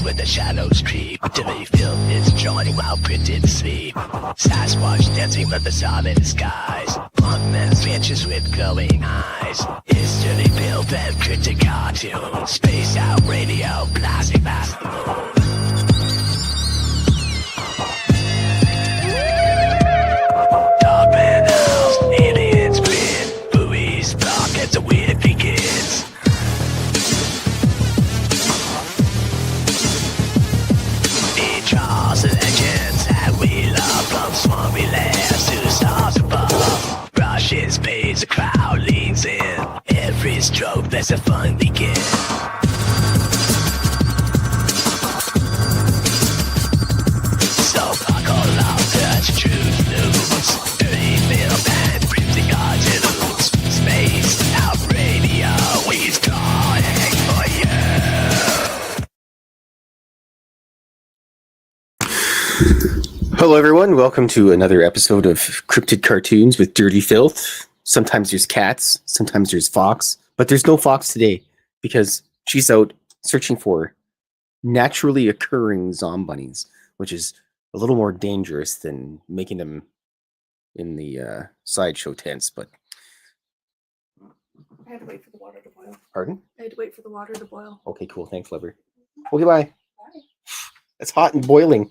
when the shadows creep. Dirty Fylth is joining while Cryptid sleep. Sasquatch dancing from the solid skies. Monkman's vanishes with glowing eyes. History built and Cryptid cartoons. Space out radio blasting past the moon. Dogman howls, aliens grin. Buoys block as the wind begins. Charles and legends that we love, from swampy lands to the stars above. Rushes pays, the crowd leans in. Every stroke lets the fun begin. So buckle up, touch truth news. Dirty film and cryptic cartoons. Space out radio, we's calling for you. Hello everyone, welcome to another episode of Cryptid Cartoons with Dirty Fylth. Sometimes there's cats, sometimes there's fox, but there's no fox today because she's out searching for naturally occurring zombunnies, which is a little more dangerous than making them in the sideshow tents, but... I had to wait for the water to boil. Pardon? I had to wait for the water to boil. Okay, cool, thanks, lover. Okay, bye. It's hot and boiling.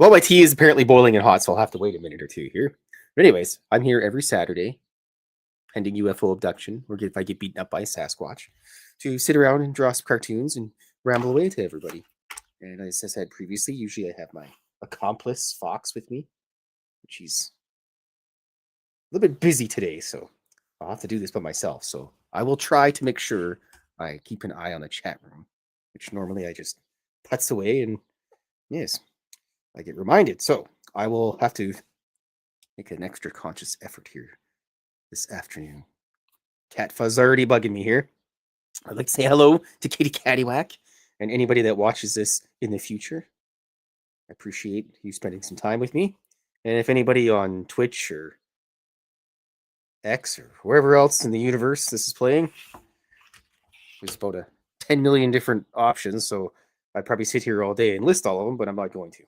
Well, my tea is apparently boiling and hot, so I'll have to wait a minute or two here. But anyways, I'm here every Saturday, pending UFO abduction, or if I get beaten up by a Sasquatch, to sit around and draw some cartoons and ramble away to everybody. And as I said previously, usually I have my accomplice, Fox, with me. She's a little bit busy today, so I'll have to do this by myself. So I will try to make sure I keep an eye on the chat room, which normally I just putz away and, yes, I get reminded. So I will have to make an extra conscious effort here this afternoon. Cat Fuzz already bugging me here. I'd like to say hello to Kitty Caddywhack and anybody that watches this in the future. I appreciate you spending some time with me. And if anybody on Twitch or X or wherever else in the universe this is playing, there's about 10 million different options, so I'd probably sit here all day and list all of them, but I'm not going to.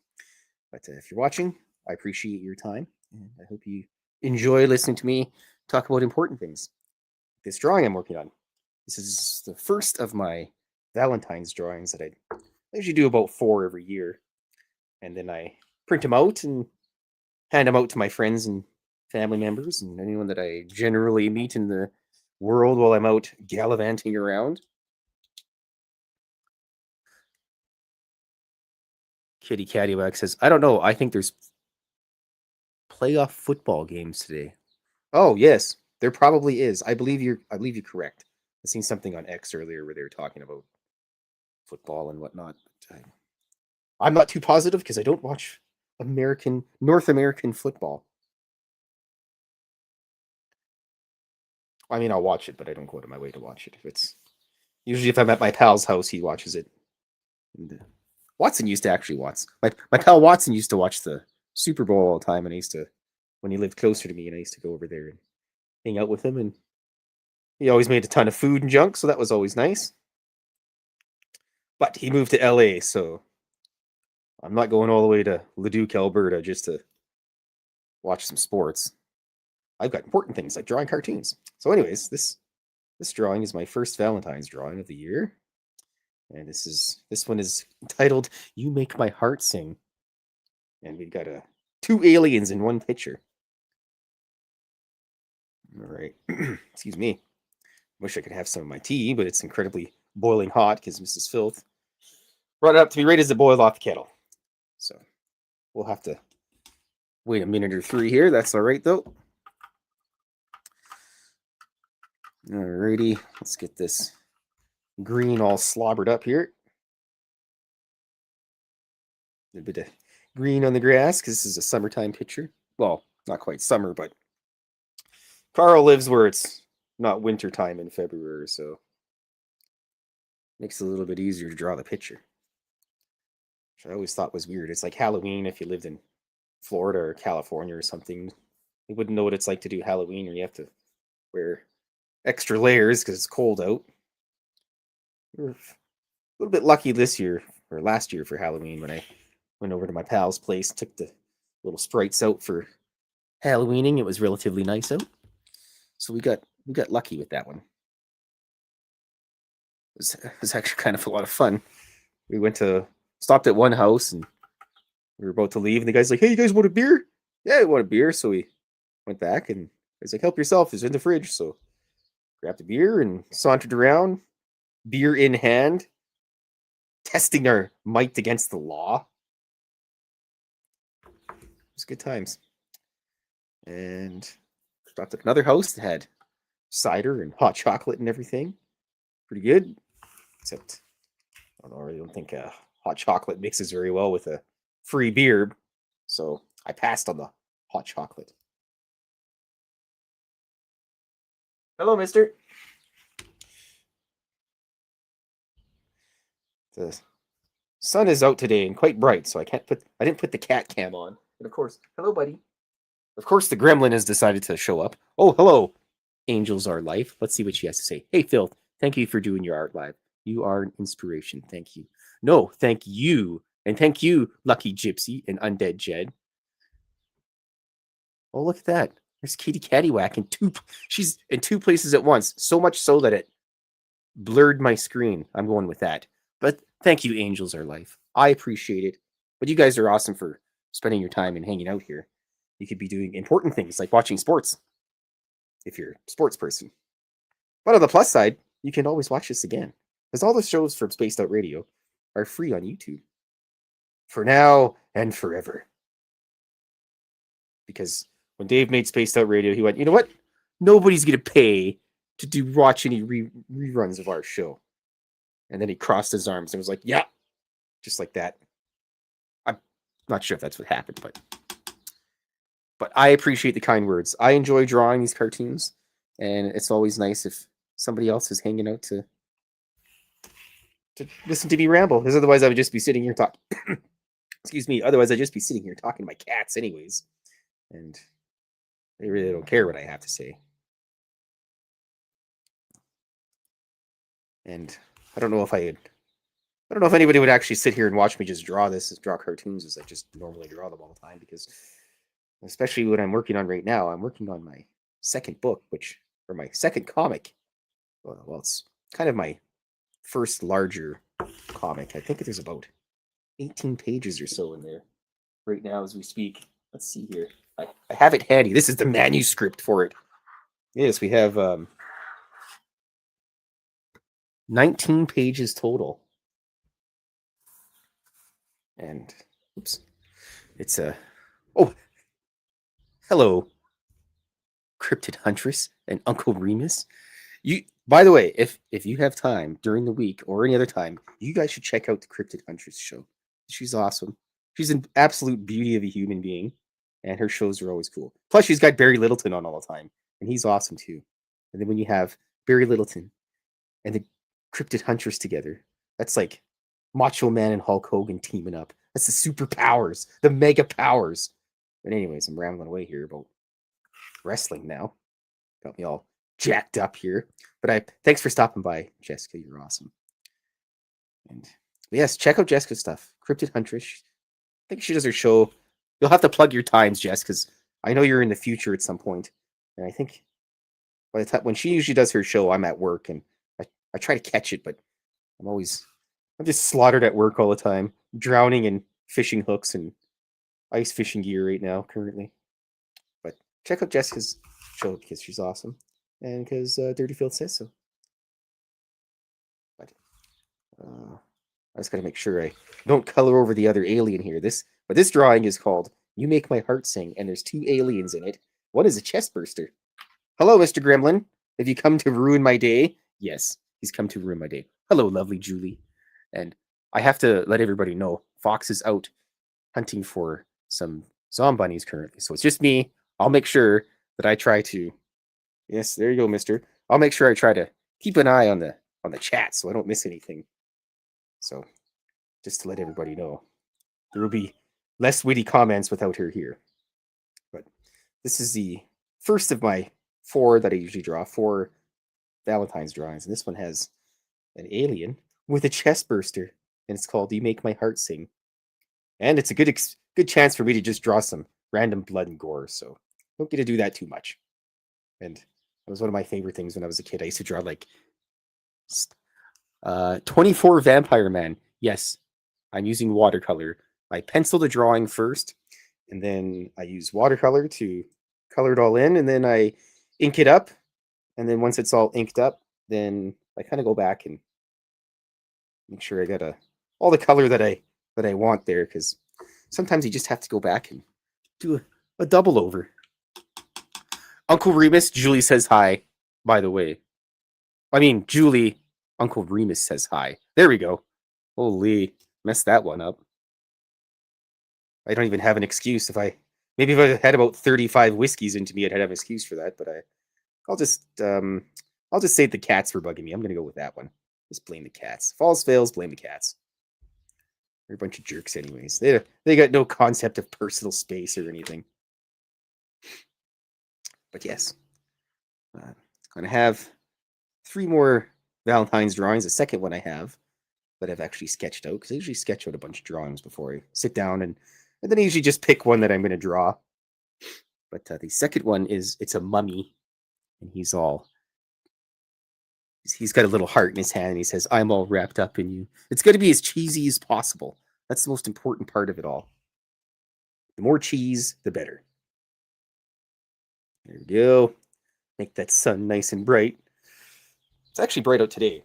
But if you're watching, I appreciate your time, and I hope you enjoy listening to me talk about important things. This drawing I'm working on, this is the first of my Valentine's drawings that I usually do about 4 every year, and then I print them out and hand them out to my friends and family members and anyone that I generally meet in the world while I'm out gallivanting around. Kitty Caddywhack says, I don't know. I think there's playoff football games today. Oh, yes, there probably is. I believe you're correct. I seen something on X earlier where they were talking about football and whatnot. I'm not too positive because I don't watch North American football. I mean, I'll watch it, but I don't go out of my way to watch it. Usually if I'm at my pal's house, he watches it. And, Watson used to actually watch. My pal Watson used to watch the Super Bowl all the time, and when he lived closer to me, and I used to go over there and hang out with him, and he always made a ton of food and junk, so that was always nice. But he moved to LA, so I'm not going all the way to Leduc, Alberta, just to watch some sports. I've got important things like drawing cartoons. So anyways, this drawing is my first Valentine's drawing of the year. And this one is titled "You Make My Heart Sing," and we've got 2 aliens in one picture. All right, excuse me. Wish I could have some of my tea, but it's incredibly boiling hot because Mrs. Fylth brought it up to me right as it boiled off the kettle. So we'll have to wait a minute or 3 here. That's all right though. Alrighty, let's get this green all slobbered up here. A bit of green on the grass because this is a summertime picture. Well, not quite summer, but Carl lives where it's not winter time in February, so makes it a little bit easier to draw the picture, which I always thought was weird. It's like Halloween if you lived in Florida or California or something. You wouldn't know what it's like to do Halloween, or you have to wear extra layers because it's cold out. little bit lucky this year or last year for Halloween when I went over to my pal's place, took the little sprites out for Halloweening. It was relatively nice out, so we got lucky with that one. It was actually kind of a lot of fun. We stopped at one house and we were about to leave, and the guy's like, "Hey, you guys want a beer?" Yeah, I want a beer. So we went back, and he's like, "Help yourself. It's in the fridge." So grabbed a beer and sauntered around, beer in hand, testing our might against the law. It was good times. And stopped at another house that had cider and hot chocolate and everything. Pretty good. Except, I really don't think hot chocolate mixes very well with a free beer. So I passed on the hot chocolate. Hello, mister. The sun is out today and quite bright, so I didn't put the cat cam on. And of course, hello, buddy. Of course, the gremlin has decided to show up. Oh, hello. Angels are life. Let's see what she has to say. Hey, Fylth, thank you for doing your art live. You are an inspiration. Thank you. No, thank you. And thank you, Lucky Gypsy and Undead Jed. Oh, look at that. There's Kitty Cattywhack she's in two places at once. So much so that it blurred my screen. I'm going with that. But thank you, Angels Are Life. I appreciate it. But you guys are awesome for spending your time and hanging out here. You could be doing important things like watching sports if you're a sports person. But on the plus side, you can always watch this again, because all the shows from Spaced Out Radio are free on YouTube. For now and forever. Because when Dave made Spaced Out Radio, he went, you know what? Nobody's going to pay to watch any reruns of our show. And then he crossed his arms and was like, yeah, just like that. I'm not sure if that's what happened, but I appreciate the kind words. I enjoy drawing these cartoons, and it's always nice if somebody else is hanging out to listen to me ramble, because otherwise I would just be sitting here talking. Excuse me. Otherwise I'd just be sitting here talking to my cats anyways. And they really don't care what I have to say. And I don't know if anybody would actually sit here and watch me just draw cartoons as I just normally draw them all the time, because especially what I'm working on right now, I'm working on my second book, or my second comic. Well, it's kind of my first larger comic. I think there's about 18 pages or so in there right now as we speak. Let's see here. I have it handy. This is the manuscript for it. Yes, we have 19 pages total. And, oops. It's hello, Cryptid Huntress and Uncle Remus. By the way, if you have time during the week or any other time, you guys should check out the Cryptid Huntress show. She's awesome. She's an absolute beauty of a human being, and her shows are always cool. Plus, she's got Barry Littleton on all the time, and he's awesome too. And then when you have Barry Littleton and the Cryptid Huntress together, that's like Macho Man and Hulk Hogan teaming up. That's the superpowers, the mega powers. But anyways, I'm rambling away here about wrestling now. Got me all jacked up here. But thanks for stopping by, Jessica. You're awesome. And yes, check out Jessica's stuff. Cryptid Huntress. I think she does her show. You'll have to plug your times, Jess, because I know you're in the future at some point. And I think by the time when she usually does her show, I'm at work, and I try to catch it, but I'm just slaughtered at work all the time, drowning in fishing hooks and ice fishing gear right now, currently. But check out Jessica's show because she's awesome, and because Dirty Field says so. But I just gotta make sure I don't color over the other alien here. But this drawing is called "You Make My Heart Sing," and there's two aliens in it. One is a chest burster. Hello, Mr. Gremlin. Have you come to ruin my day? Yes, he's come to ruin my day. Hello, lovely Julie. And I have to let everybody know Fox is out hunting for some zombies currently. So it's just me. I'll make sure that I try to. Yes, there you go, mister. I'll make sure I try to keep an eye on the chat so I don't miss anything. So just to let everybody know, there will be less witty comments without her here. But this is the first of my 4 that I usually draw, 4 Valentine's drawings. And this one has an alien with a chest burster, and it's called "You Make My Heart Sing." And it's a good chance for me to just draw some random blood and gore. So don't get to do that too much. And that was one of my favorite things when I was a kid. I used to draw like 24 Vampire Man. Yes, I'm using watercolor. I pencil the drawing first, and then I use watercolor to color it all in, and then I ink it up. And then once it's all inked up, then I kind of go back and make sure I got all the color that I want there, because sometimes you just have to go back and do a double over. Uncle Remus, Julie says hi, by the way. I mean, Julie, Uncle Remus says hi. There we go. Holy, messed that one up. I don't even have an excuse. Maybe if I had about 35 whiskeys into me, I'd have an excuse for that, but I'll just say the cats were bugging me. I'm gonna go with that one. Just blame the cats. Falls fails, blame the cats. They're a bunch of jerks anyways. They got no concept of personal space or anything. But yes. I'm gonna have 3 more Valentine's drawings. The second one I have that I've actually sketched out, because I usually sketch out a bunch of drawings before I sit down, and then I usually just pick one that I'm gonna draw. But the second one it's a mummy, and he's got a little heart in his hand, and he says, "I'm all wrapped up in you." It's going to be as cheesy as possible. That's the most important part of it all. The more cheese, the better. There we go. Make that sun nice and bright. It's actually bright out today.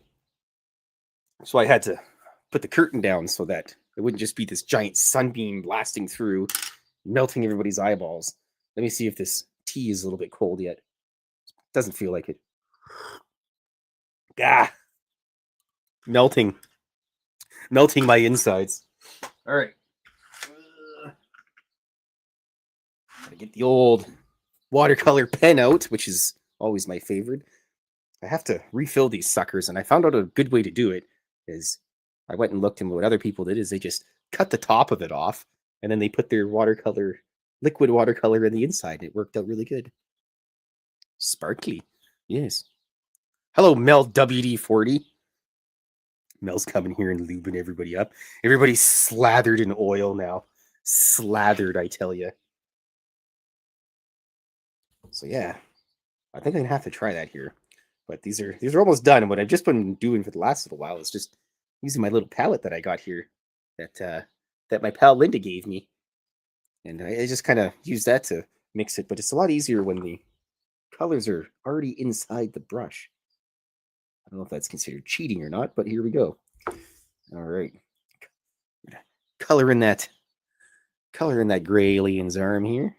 So I had to put the curtain down so that it wouldn't just be this giant sunbeam blasting through, melting everybody's eyeballs. Let me see if this tea is a little bit cold yet. Doesn't feel like it. Ah, melting my insides. All right. Gotta get the old watercolor pen out, which is always my favorite. I have to refill these suckers, and I found out a good way to do it is I went and looked, and what other people did is they just cut the top of it off, and then they put their liquid watercolor in the inside, and it worked out really good. Sparkly. Yes. Hello, Mel WD40. Mel's coming here and lubing everybody up. Everybody's slathered in oil now. Slathered, I tell you. So yeah, I think I'm gonna have to try that here. But these are almost done. And what I've just been doing for the last little while is just using my little palette that I got here that my pal Linda gave me, and I just kind of use that to mix it. But it's a lot easier when the colors are already inside the brush. I don't know if that's considered cheating or not, but here we go. All right, color in that gray alien's arm here.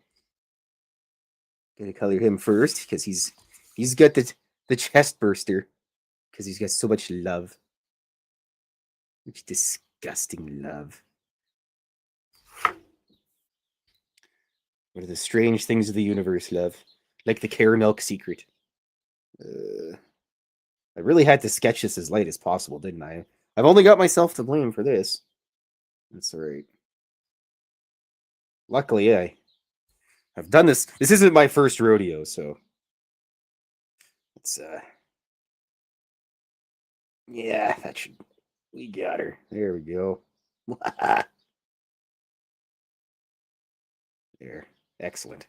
Gotta color him first because he's got the chest burster because he's got so much love. Such disgusting love. What are the strange things of the universe, love? Like the caramel secret. I really had to sketch this as light as possible, didn't I? I've only got myself to blame for this. That's all right. Luckily, I've done this. This isn't my first rodeo, so it's yeah, we got her. There we go. There. Excellent.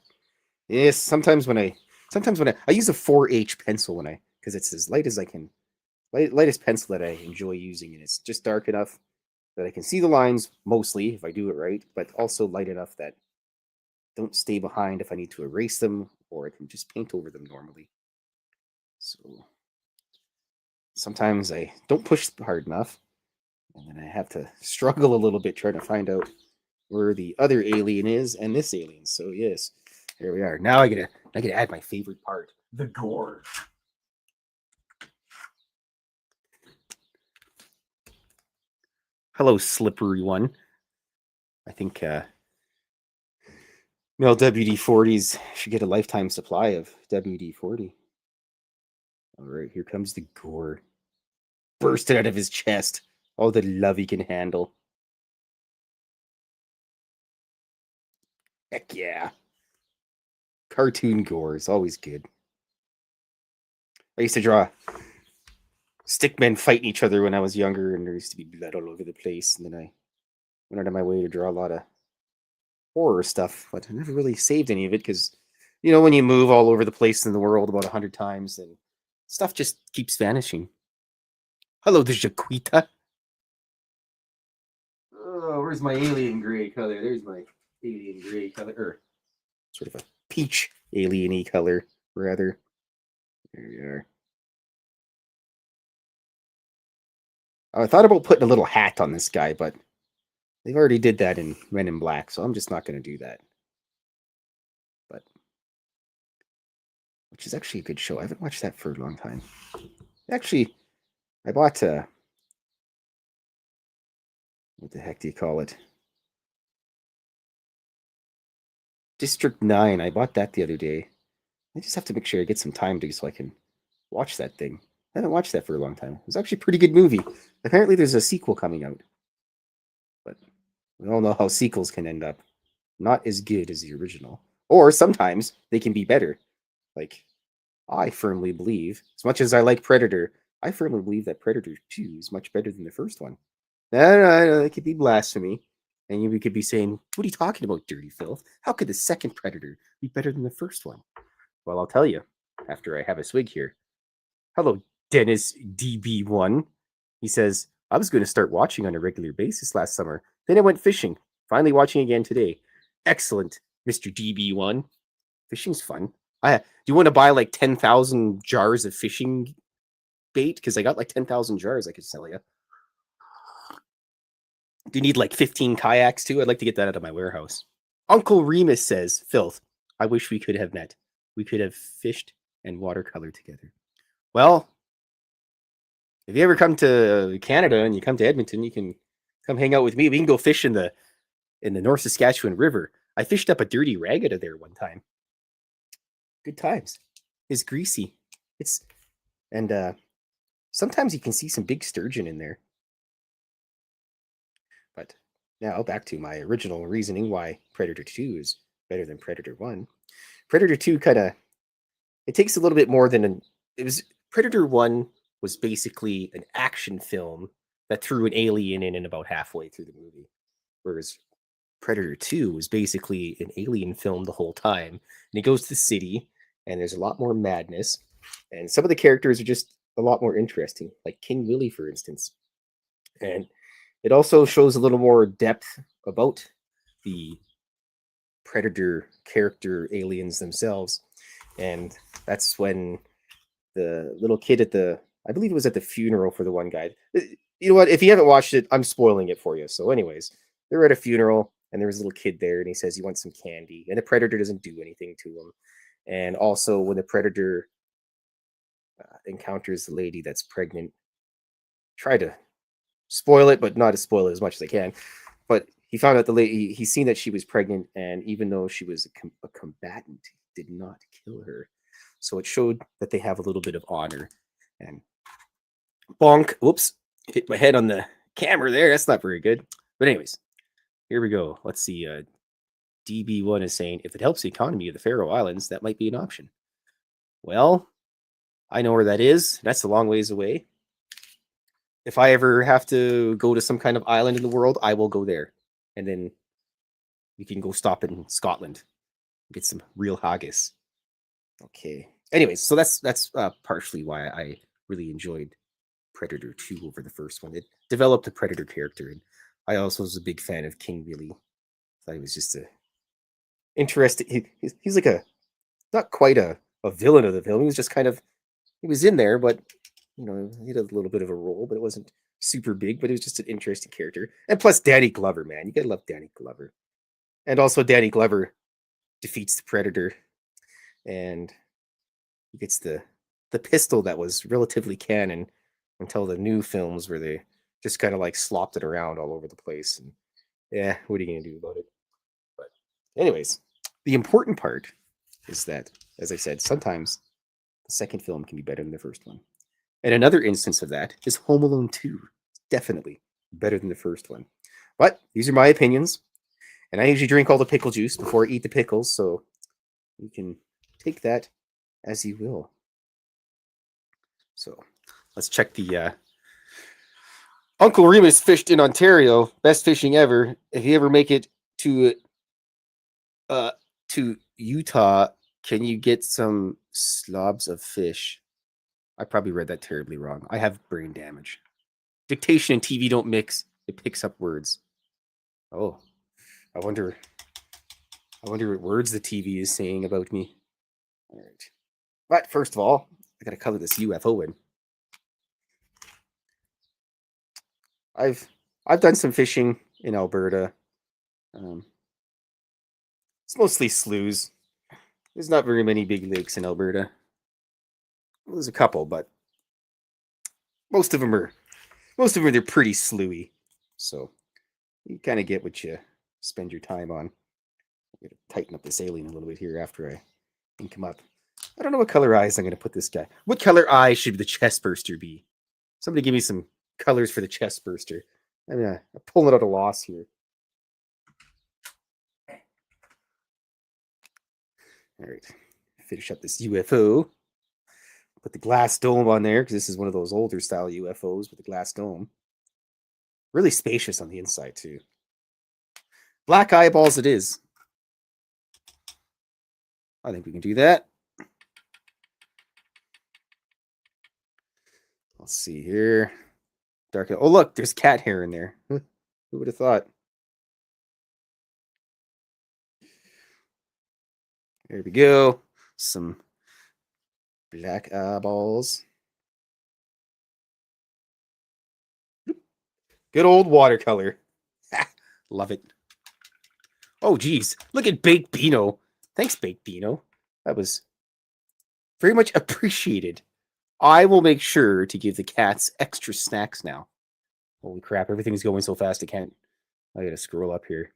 Yes, sometimes when I use a 4H pencil because it's as light as I can, lightest pencil that I enjoy using, and it's just dark enough that I can see the lines mostly if I do it right, but also light enough that don't stay behind if I need to erase them, or I can just paint over them normally. So sometimes I don't push hard enough, and then I have to struggle a little bit trying to find out where the other alien is and this alien. So yes, here we are. Now I gotta add my favorite part, the gore. Hello, slippery one. I think Mel WD-40s should get a lifetime supply of WD-40. All right, here comes the gore. Bursted out of his chest. All the love he can handle. Heck yeah. Cartoon gore is always good. I used to draw stickmen fighting each other when I was younger, and there used to be blood all over the place. And then I went out of my way to draw a lot of horror stuff, but I never really saved any of it because, when you move all over the place in the world about 100 times, then stuff just keeps vanishing. Hello, the Jaquita. Oh, where's my alien gray color? There's my alien gray color, or sort of a peach alien-y color, rather. There you are. I thought about putting a little hat on this guy, but they've already did that in Men in Black, so I'm just not going to do that. But which is actually a good show. I haven't watched that for a long time. Actually, I bought what the heck do you call it? District 9. I bought that the other day. I just have to make sure I get some time to so I can watch that thing. I haven't watched that for a long time. It was actually a pretty good movie. Apparently there's a sequel coming out. But we all know how sequels can end up. Not as good as the original. Or sometimes they can be better. Like, I firmly believe, as much as I like Predator, I firmly believe that Predator 2 is much better than the first one. No, it could be blasphemy. And you could be saying, what are you talking about, Dirty Filth? How could the second Predator be better than the first one? Well, I'll tell you after I have a swig here. Hello, Dennis DB1. He says, I was going to start watching on a regular basis last summer. Then I went fishing. Finally watching again today. Excellent, Mr. DB1. Fishing's fun. Do you want to buy like 10,000 jars of fishing bait? Because I got like 10,000 jars I could sell you. Do you need like 15 kayaks too? I'd like to get that out of my warehouse. Uncle Remus says, Fylth, I wish we could have met. We could have fished and watercolored together. Well, if you ever come to Canada and you come to Edmonton, you can come hang out with me. We can go fish in the North Saskatchewan River. I fished up a dirty rag out of there one time. Good times. It's greasy. And sometimes you can see some big sturgeon in there. But now back to my original reasoning why Predator 2 is better than Predator 1. Predator 2 it takes a little bit more than Predator 1 was basically an action film that threw an alien in about halfway through the movie. Whereas Predator 2 was basically an alien film the whole time. And he goes to the city and there's a lot more madness. And some of the characters are just a lot more interesting, like King Willie, for instance. And it also shows a little more depth about the Predator character aliens themselves. And that's when the little kid I believe it was at the funeral for the one guy. You know what? If you haven't watched it, I'm spoiling it for you. So anyways, they're at a funeral and there was a little kid there and he says he wants some candy. And the Predator doesn't do anything to him. And also when the Predator encounters the lady that's pregnant, try to spoil it, but not to spoil it as much as I can. But he found out the lady, he's seen that she was pregnant, and even though she was a combatant, he did not kill her. So it showed that they have a little bit of honor. And bonk, whoops, hit my head on the camera there. That's not very good. But anyways, here we go. Let's see. DB1 is saying, if it helps the economy of the Faroe Islands, that might be an option. Well, I know where that is. That's a long ways away. If I ever have to go to some kind of island in the world, I will go there. And then we can go stop in Scotland. Get some real haggis. Okay. Anyways, so that's partially why I really enjoyed Predator 2 over the first one. It developed a Predator character. And I also was a big fan of King Willie. Thought he was just interesting. He's like not quite a villain of the film. He was just he was in there, but he had a little bit of a role, but it wasn't super big, but it was just an interesting character. And plus Danny Glover, man. You gotta love Danny Glover. And also Danny Glover defeats the Predator and he gets the pistol that was relatively canon until the new films where they just kind of like slopped it around all over the place. And yeah, what are you gonna do about it? But anyways, the important part is that, as I said, sometimes the second film can be better than the first one. And another instance of that is Home Alone 2. Definitely better than the first one. But these are my opinions. And I usually drink all the pickle juice before I eat the pickles, so you can take that as you will. So Let's check the Uncle Remus fished in Ontario. Best fishing ever. If you ever make it to Utah, can you get some slobs of fish? I probably read that terribly wrong. I have brain damage. Dictation and TV don't mix. It picks up words. Oh, I wonder what words the TV is saying about me. All right. But first of all, I got to color this UFO in. I've done some fishing in Alberta. It's mostly sloughs. There's not very many big lakes in Alberta. Well, there's a couple, but most of them they're pretty sloughy. So you kind of get what you spend your time on. I'm gonna tighten up the saline a little bit here after I ink him up. I don't know what color eyes I'm gonna put this guy. What color eye should the chest burster be? Somebody give me some colors for the chest burster. I'm pulling it out a loss here. All right, finish up this UFO. Put the glass dome on there because this is one of those older style UFOs with the glass dome. Really spacious on the inside too. Black eyeballs it is. I think we can do that. Let's see here. Dark. Oh, look, there's cat hair in there. Who would have thought? There we go. Some black eyeballs. Good old watercolor. Love it. Oh, geez. Look at Baked Beano. Thanks, Baked Beano. That was very much appreciated. I will make sure to give the cats extra snacks now. Holy crap, everything's going so fast I gotta scroll up here.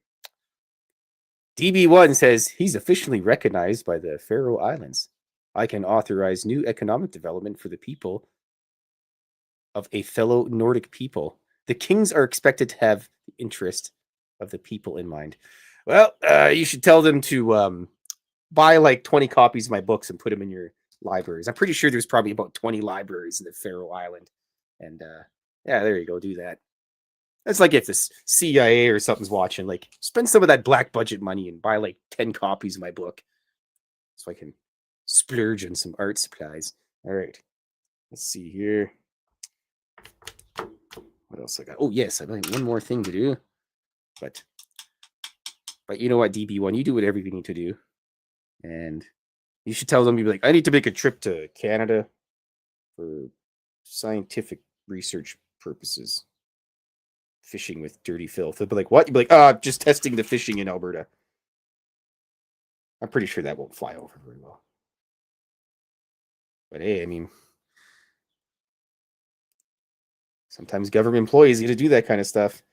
DB1 says he's officially recognized by the Faroe Islands. I can authorize new economic development for the people of a fellow Nordic people. The kings are expected to have the interest of the people in mind. Well, you should tell them to buy like 20 copies of my books and put them in your libraries. I'm pretty sure there's probably about 20 libraries in the Faroe Island. And yeah, there you go. Do that. That's like if the CIA or something's watching, like spend some of that black budget money and buy like 10 copies of my book so I can splurge on some art supplies. All right. Let's see here. What else I got? Oh, yes. I got one more thing to do. But you know what, DB1? You do whatever you need to do. And you should tell them, you'd be like, I need to make a trip to Canada for scientific research purposes. Fishing with dirty filth. They'll be like, what? You'd be like, just testing the fishing in Alberta. I'm pretty sure that won't fly over very well. But hey, I mean, sometimes government employees get to do that kind of stuff.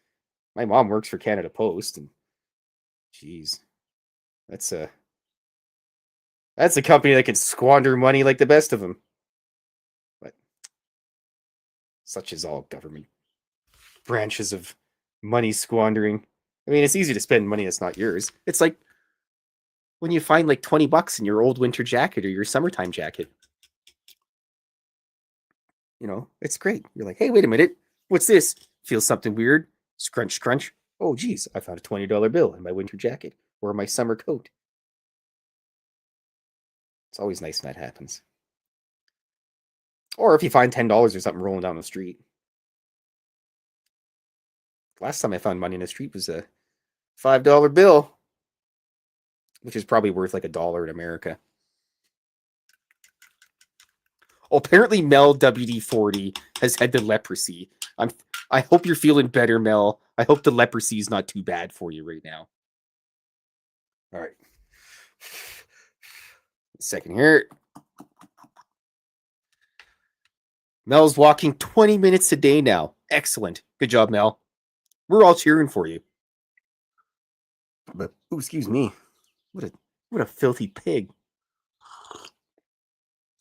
My mom works for Canada Post, and geez, that's a company that can squander money like the best of them. But such is all government branches of money squandering. I mean, it's easy to spend money that's not yours. It's like when you find like $20 in your old winter jacket or your summertime jacket. You know, it's great. You're like, hey, wait a minute. What's this? Feels something weird. Scrunch, scrunch. Oh, geez, I found a $20 bill in my winter jacket or my summer coat. It's always nice when that happens. Or if you find $10 or something rolling down the street. Last time I found money in the street was a $5 bill, which is probably worth like $1 in America. Oh, apparently Mel WD-40 has had the leprosy. I hope you're feeling better, Mel. I hope the leprosy is not too bad for you right now. All right. Second here. Mel's walking 20 minutes a day now. Excellent. Good job, Mel. We're all cheering for you. But excuse me. What a filthy pig.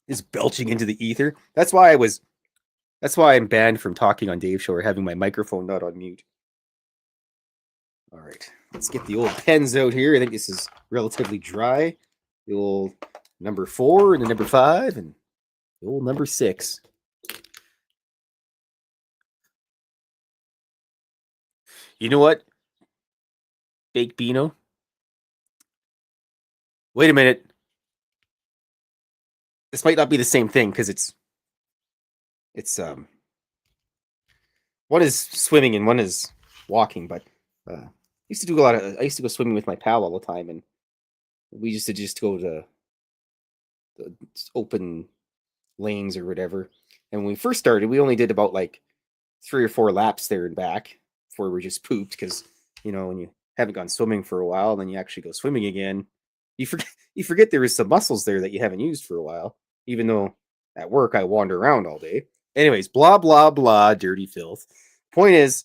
Is belching into the ether. That's why I'm banned from talking on Dave's show or having my microphone not on mute. All right. Let's get the old pens out here. I think this is relatively dry. The old number 4 and the number 5 and the old number 6. You know what? Baked Beano. Wait a minute. This might not be the same thing because it's one is swimming and one is walking. But I used to do a lot of. I used to go swimming with my pal all the time, and we used to just go to the open lanes or whatever. And when we first started, we only did about like 3 or 4 laps there and back before we just pooped because when you haven't gone swimming for a while, and then you actually go swimming again, you forget there is some muscles there that you haven't used for a while. Even though at work I wander around all day. Anyways, blah blah blah, dirty filth. Point is,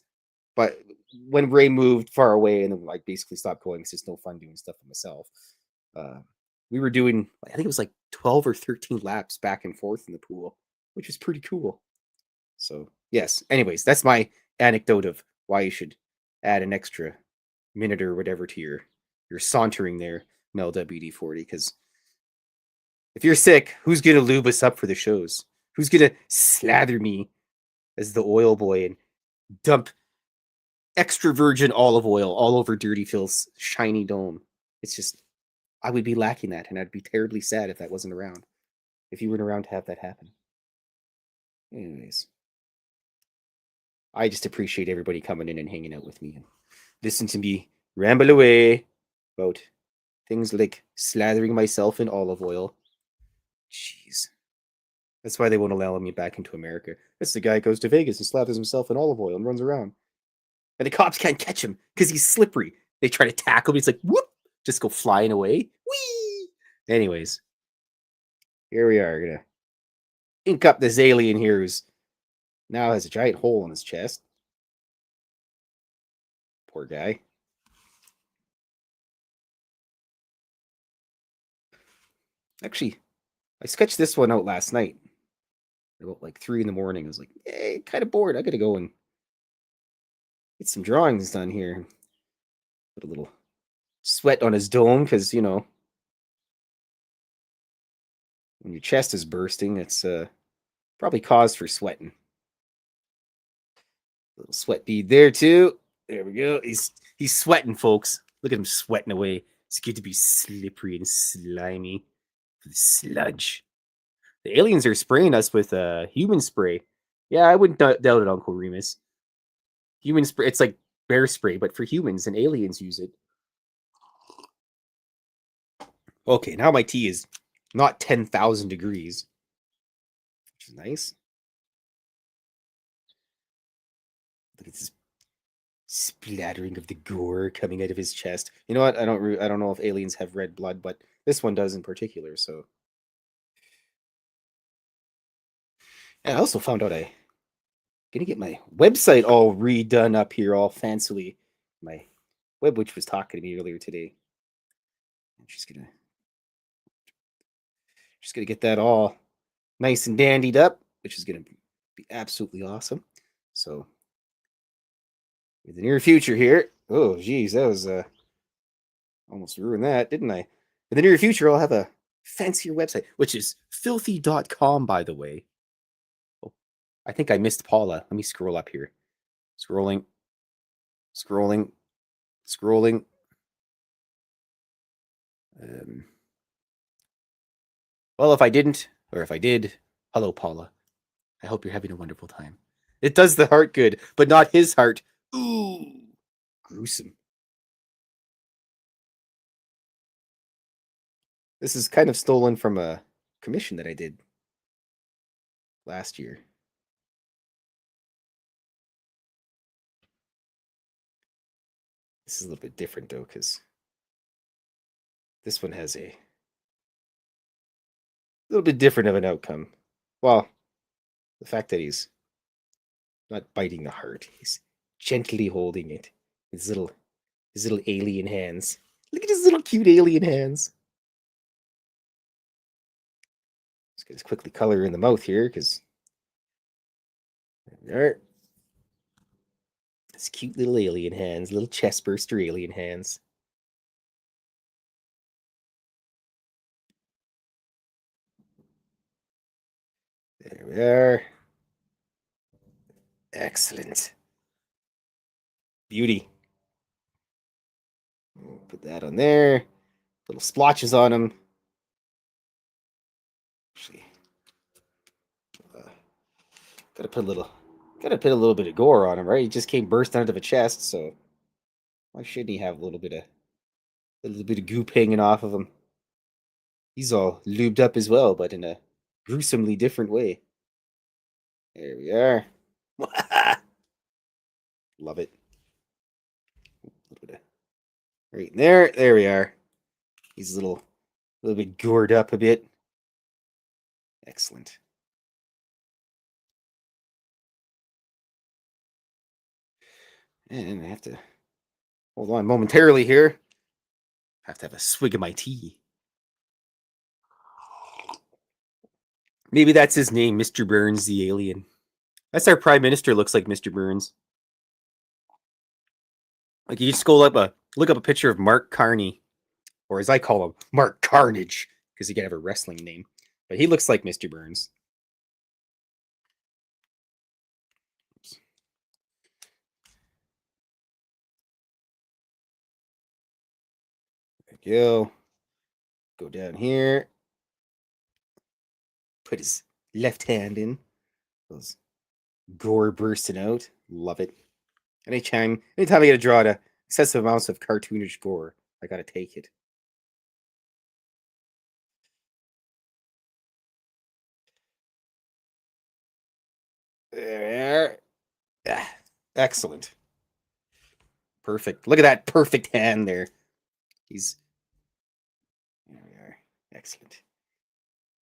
but when Ray moved far away and then like basically stopped going, it's just no fun doing stuff for myself. Uh, we were doing, I think it was like 12 or 13 laps back and forth in the pool, which is pretty cool. So yes. Anyways, that's my anecdote of why you should add an extra minute or whatever to your sauntering there, Mel WD-40. Because if you're sick, who's gonna lube us up for the shows? Who's gonna slather me as the oil boy and dump extra virgin olive oil all over Dirty Phil's shiny dome? It's just, I would be lacking that, and I'd be terribly sad if that wasn't around. If you weren't around to have that happen. Anyways, I just appreciate everybody coming in and hanging out with me and listen to me ramble away about things like slathering myself in olive oil. Jeez. That's why they won't allow me back into America. That's the guy who goes to Vegas and slathers himself in olive oil and runs around. And the cops can't catch him because he's slippery. They try to tackle him. He's like, whoop, just go flying away. Whee! Anyways, here we are. Gonna ink up this alien here who's now has a giant hole in his chest. Poor guy. Actually, I sketched this one out last night. About like 3 in the morning. I was like, hey, kind of bored. I gotta go and get some drawings done here. Put a little sweat on his dome because, when your chest is bursting, it's probably cause for sweating. Little sweat bead there too. There we go. He's sweating, folks. Look at him sweating away. It's good to be slippery and slimy. Sludge. The aliens are spraying us with human spray. Yeah, I wouldn't doubt it, Uncle Remus. Human spray. It's like bear spray, but for humans, and aliens use it. Okay, now my tea is not 10,000 degrees, which is nice. Look at this splattering of the gore coming out of his chest. You know what? I don't know if aliens have red blood, but this one does in particular. So, and I also found out I gonna get my website all redone up here, all fancily. My web witch was talking to me earlier today. And she's gonna get that all nice and dandied up, which is gonna be absolutely awesome. So in the near future here, oh geez, that was almost ruined that, didn't I? In the near future, I'll have a fancier website, which is fylthy.com, by the way. Oh, I think I missed Paula. Let me scroll up here. Scrolling. Well, if I didn't, or if I did, hello, Paula. I hope you're having a wonderful time. It does the heart good, but not his heart. Ooh, gruesome. This is kind of stolen from a commission that I did last year. This is a little bit different, though, because this one has a little bit different of an outcome. Well, the fact that he's not biting the heart, he's gently holding it. His little alien hands. Look at his little cute alien hands. Let's get this quickly color in the mouth here, because there. His cute little alien hands, little chest burster alien hands. There we are. Excellent. Beauty. Put that on there. Little splotches on him. Actually, gotta put a little bit of gore on him, right? He just came burst out of a chest, so why shouldn't he have a little bit of goop hanging off of him? He's all lubed up as well, but in a gruesomely different way. There we are. Love it. A little bit of right in there. There we are. He's a little bit gored up a bit. Excellent. And I have to hold on momentarily here. I have to have a swig of my tea. Maybe that's his name, Mr. Burns the alien. That's our prime minister. Looks like Mr. Burns. Like you just look up a picture of Mark Carney, or as I call him, Mark Carnage, because he can have a wrestling name. But he looks like Mr. Burns. Oops. There we go. Go down here. Put his left hand in. Those gore bursting out. Love it. Anytime I get to draw the excessive amounts of cartoonish gore, I gotta take it. There. Ah, excellent. Perfect. Look at that perfect hand there. There we are. Excellent.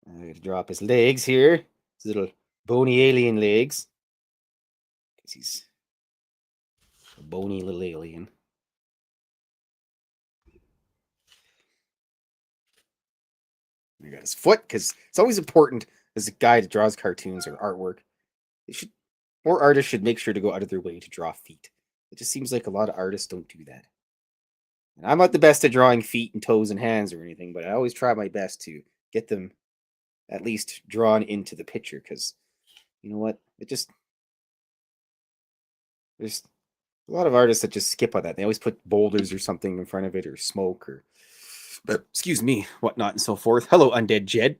I'm going to drop his legs here. His little bony alien legs. Because he's a bony little alien. We got his foot, because it's always important as a guy that draws cartoons or artwork. More artists should make sure to go out of their way to draw feet. It just seems like a lot of artists don't do that. And I'm not the best at drawing feet and toes and hands or anything, but I always try my best to get them at least drawn into the picture, because you know what? There's a lot of artists that just skip on that. They always put boulders or something in front of it, or smoke, or excuse me, whatnot and so forth. Hello, Undead Jed.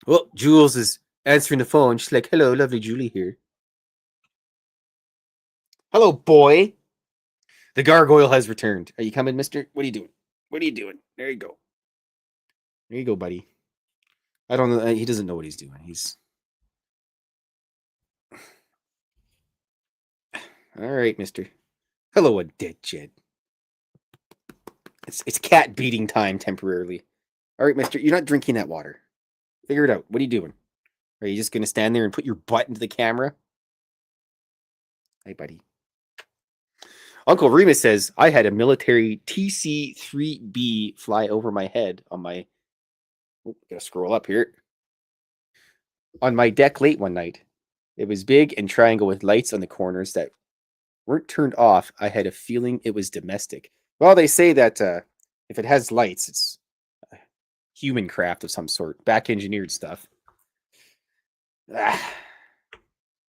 Well, Jules is answering the phone. She's like, hello, lovely Julie here. Hello, boy. The gargoyle has returned. Are you coming, mister? What are you doing? What are you doing? There you go. There you go, buddy. I don't know. He doesn't know what he's doing. He's... All right, mister. Hello, Undead Jed. It's cat beating time temporarily. All right, mister. You're not drinking that water. Figure it out. What are you doing? Are you just going to stand there and put your butt into the camera? Hey, buddy. Uncle Remus says, I had a military TC-3B fly over my head on my... Oh, gotta scroll up here. On my deck late one night. It was big and triangle with lights on the corners that weren't turned off. I had a feeling it was domestic. Well, they say that if it has lights, it's human craft of some sort. Back-engineered stuff. Ah.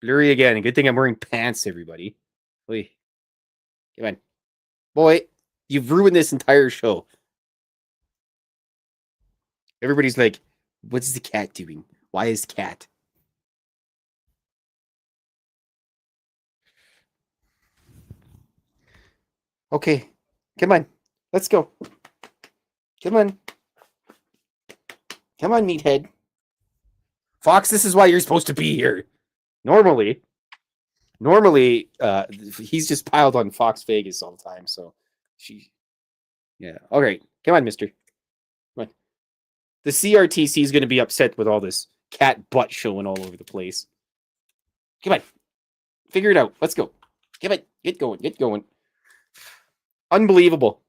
Blurry again. Good thing I'm wearing pants, everybody. Wait. Come on. Boy, you've ruined this entire show. Everybody's like, what's the cat doing? Why is the cat? Okay. Come on. Let's go. Come on. Come on, meathead. Fox, this is why you're supposed to be here. Normally, he's just piled on Fox Vegas all the time, so yeah. All right, come on, mister. Come on. The CRTC is going to be upset with all this cat butt showing all over the place. Come on. Figure it out. Let's go. Come on. Get going. Get going. Unbelievable.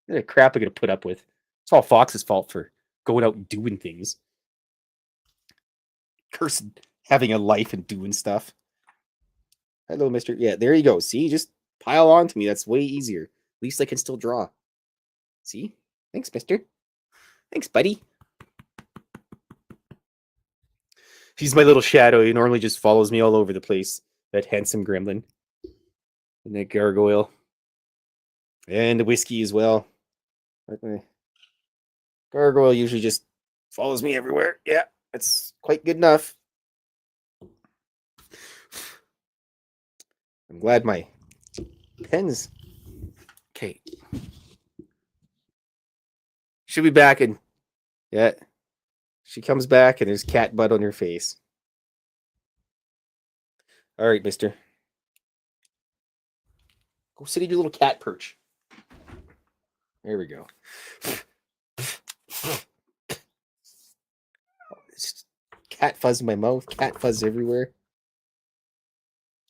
What the crap I'm going to put up with. It's all Fox's fault for going out and doing things. Cursed having a life and doing stuff. Hello, mister. Yeah, there you go. See, just pile on to me. That's way easier. At least I can still draw. See? Thanks, mister. Thanks, buddy. He's my little shadow. He normally just follows me all over the place. That handsome gremlin. And that gargoyle. And the whiskey as well. Gargoyle usually just follows me everywhere. Yeah, that's quite good enough. I'm glad my pen's... Okay. She'll be back and... Yeah. She comes back and there's cat butt on her face. All right, mister. Go sit in your little cat perch. There we go. It's cat fuzz in my mouth. Cat fuzz everywhere.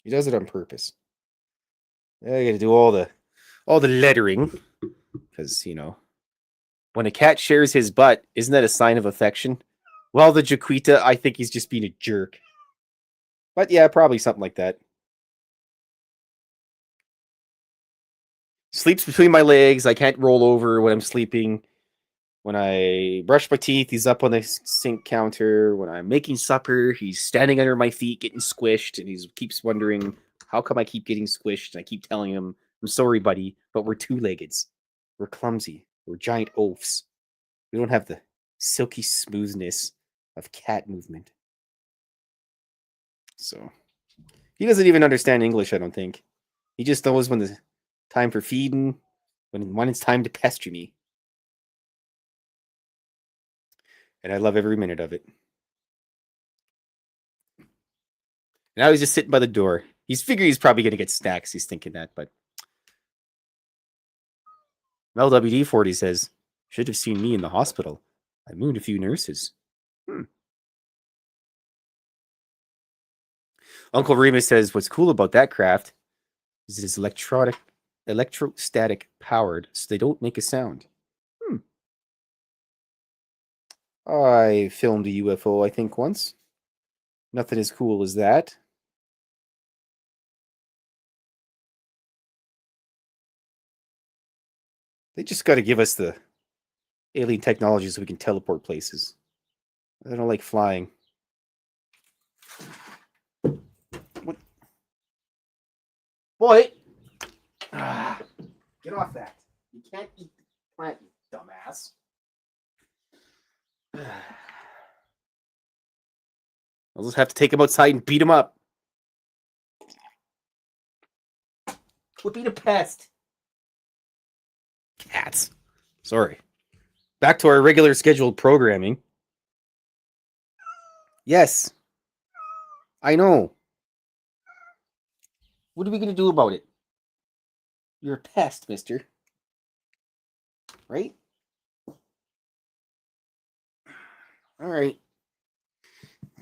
He does it on purpose. I gotta do all the lettering. Because, you know, when a cat shares his butt, isn't that a sign of affection? Well, the Jaquita, I think he's just being a jerk. But yeah, probably something like that. Sleeps between my legs. I can't roll over when I'm sleeping. When I brush my teeth, he's up on the sink counter. When I'm making supper, he's standing under my feet getting squished. And he keeps wondering, how come I keep getting squished? And I keep telling him, I'm sorry, buddy, but we're two-leggeds. We're clumsy. We're giant oafs. We don't have the silky smoothness of cat movement. So, he doesn't even understand English, I don't think. He just knows when the time for feeding, when it's time to pester me. And I love every minute of it. Now he's just sitting by the door. He's figuring he's probably going to get snacks. He's thinking that, but... Mel WD-40 says, should have seen me in the hospital. I mooned a few nurses. Uncle Remus says, what's cool about that craft is it is electrostatic powered, so they don't make a sound. I filmed a UFO, I think, once. Nothing as cool as that. They just got to give us the alien technology so we can teleport places. I don't like flying. What? Boy! Get off that. You can't eat the plant, you dumbass. I'll just have to take him outside and beat him up. Quit being a pest. Cats. Sorry. Back to our regular scheduled programming. Yes. I know. What are we going to do about it? You're a pest, mister. Right? All right.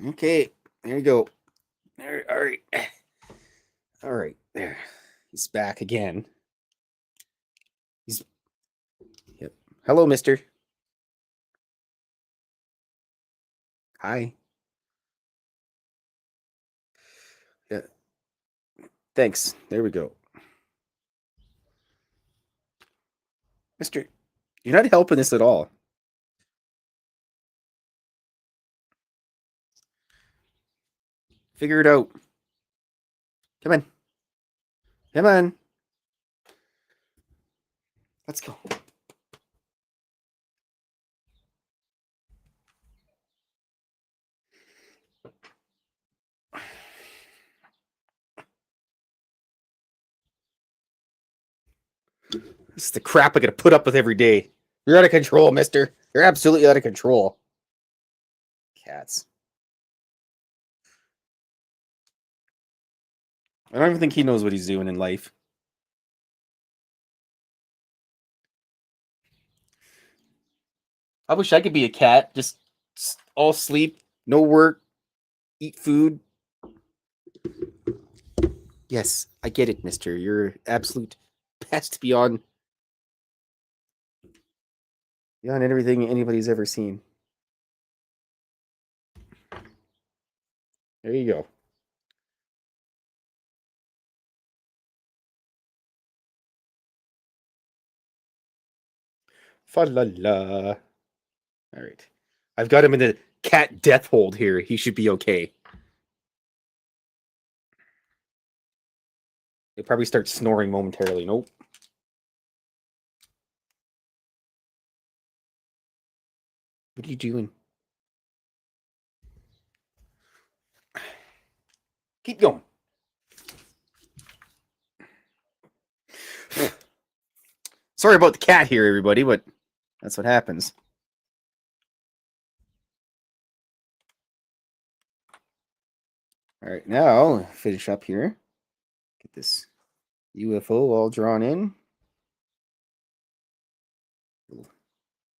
Okay. There you go. There, all right. All right. There. He's back again. Yep. Hello, mister. Hi. Yeah. Thanks. There we go. Mister, you're not helping us at all. Figure it out. Come on. Come on. Let's go. This is the crap I gotta put up with every day. You're out of control, mister. You're absolutely out of control. Cats. I don't even think he knows what he's doing in life. I wish I could be a cat. Just all sleep, no work, eat food. Yes, I get it, mister. You're absolute pest beyond everything anybody's ever seen. There you go. Fa la la. All right. I've got him in the cat death hold here. He should be okay. He'll probably start snoring momentarily. Nope. What are you doing? Keep going. Sorry about the cat here, everybody, but that's what happens. All right, now I'll finish up here. Get this UFO all drawn in. Little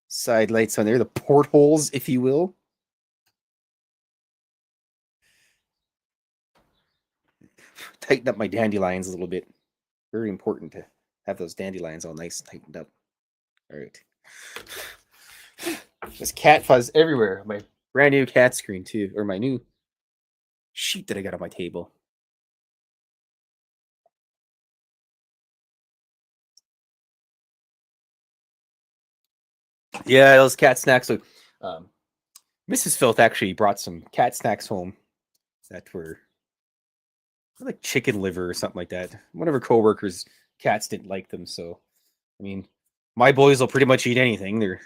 side lights on there, the portholes, if you will. Tighten up my dandelions a little bit. Very important to have those dandelions all nice and tightened up. All right. There's cat fuzz everywhere. My brand new cat screen too, or my new sheet that I got on my table. Yeah, those cat snacks. So, Mrs. Fylth actually brought some cat snacks home that were like chicken liver or something like that. One of her coworkers' cats didn't like them, so I mean, my boys will pretty much eat anything. They're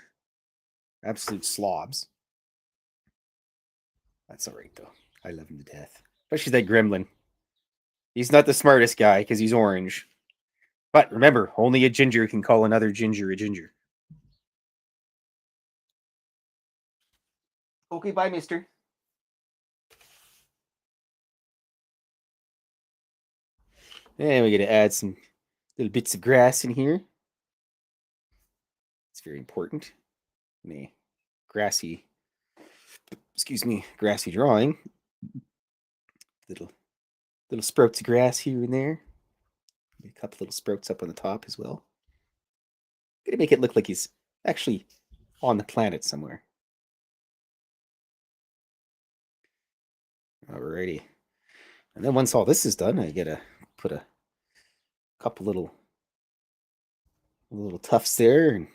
absolute slobs. That's all right though. I love him to death, especially that gremlin. He's not the smartest guy because he's orange. But remember, only a ginger can call another ginger a ginger. Okay, bye, mister. And we got to add some little bits of grass in here. It's very important. A grassy, grassy drawing. Little sprouts of grass here and there. A couple little sprouts up on the top as well. Gonna make it look like he's actually on the planet somewhere. Alrighty. And then once all this is done, I gotta put a couple little tufts there, and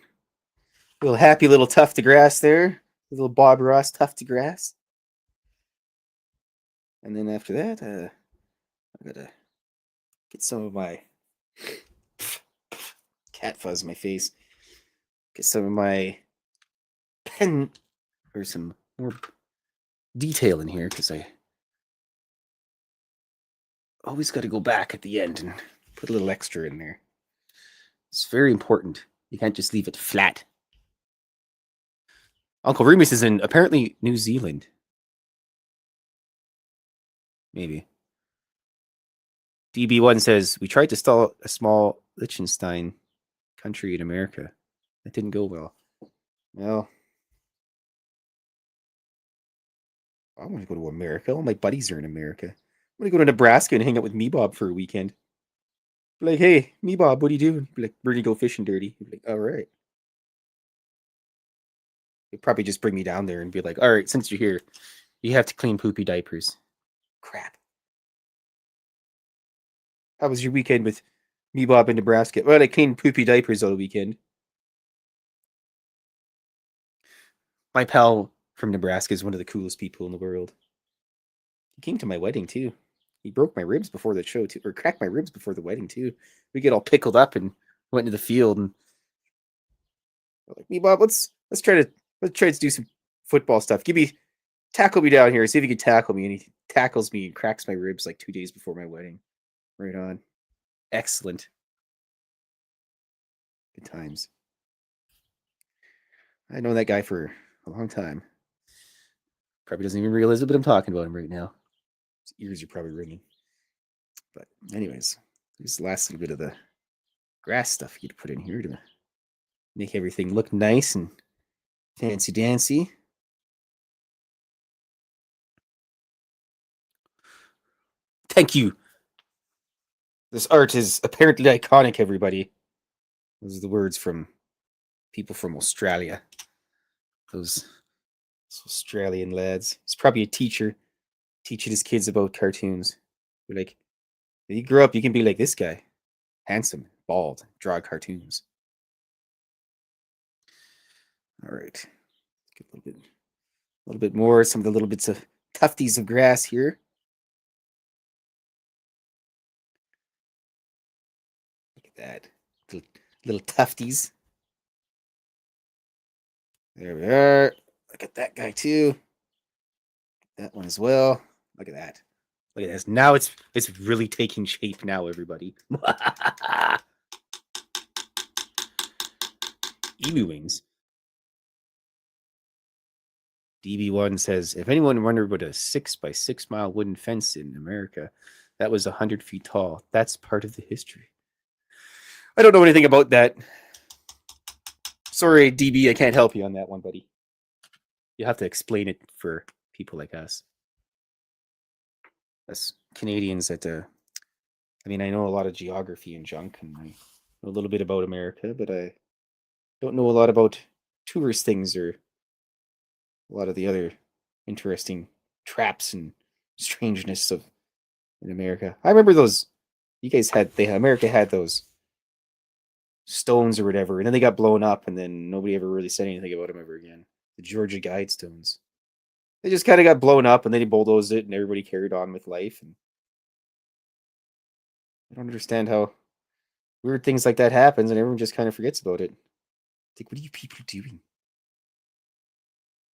a little happy little tuft of grass there. A little Bob Ross tuft of grass. And then after that, I gotta get some of my cat fuzz in my face. Get some of my pen or some more detail in here because I always got to go back at the end and put a little extra in there. It's very important. You can't just leave it flat. Uncle Remus is in apparently New Zealand. Maybe. DB1 says, we tried to stall a small Liechtenstein country in America. That didn't go well. Well, I want to go to America. All my buddies are in America. I'm going to go to Nebraska and hang out with me Bob for a weekend. Be like, hey, me Bob, what are you doing? Be like, we're going to go fishing dirty. Be like, all right. They'd probably just bring me down there and be like, all right, since you're here, you have to clean poopy diapers. Crap. How was your weekend with me Bob in Nebraska? Well, I cleaned poopy diapers all weekend. My pal from Nebraska is one of the coolest people in the world. He came to my wedding too. He broke my ribs before the show too, or cracked my ribs before the wedding too. We get all pickled up and went into the field and we're like, me Bob, let's try to do some football stuff. Tackle me down here. See if you can tackle me. And he tackles me and cracks my ribs like 2 days before my wedding. Right on. Excellent. Good times. I know that guy for a long time. Probably doesn't even realize that I'm talking about him right now. His ears are probably ringing. But anyways, there's the last little bit of the grass stuff you to put in here to make everything look nice and fancy dancy. Thank you. This art is apparently iconic, everybody. Those are the words from people from Australia. Those Australian lads. He's probably a teacher teaching his kids about cartoons. We're like, if you grow up, you can be like this guy. Handsome, bald, draw cartoons. All right. Get a little bit more, some of the little bits of tufties of grass here. that. Little tufties. There we are. Look at that guy too. That one as well. Look at that. Look at this. Now it's really taking shape now, everybody. Emu wings. DB1 says, if anyone wondered what a 6x6 mile wooden fence in America, that was 100 feet tall. That's part of the history. I don't know anything about that. Sorry, DB, I can't help you on that one, buddy. You have to explain it for people like us. Us Canadians that, I mean, I know a lot of geography and junk, and I know a little bit about America, but I don't know a lot about tourist things or a lot of the other interesting traps and strangeness of in America. I remember those. You guys had America had those stones or whatever, and then they got blown up, and then nobody ever really said anything about them ever again. The Georgia Guidestones. They just kind of got blown up, and then they bulldozed it, and everybody carried on with life. And I don't understand how weird things like that happens, and everyone just kind of forgets about it. Like, what are you people doing?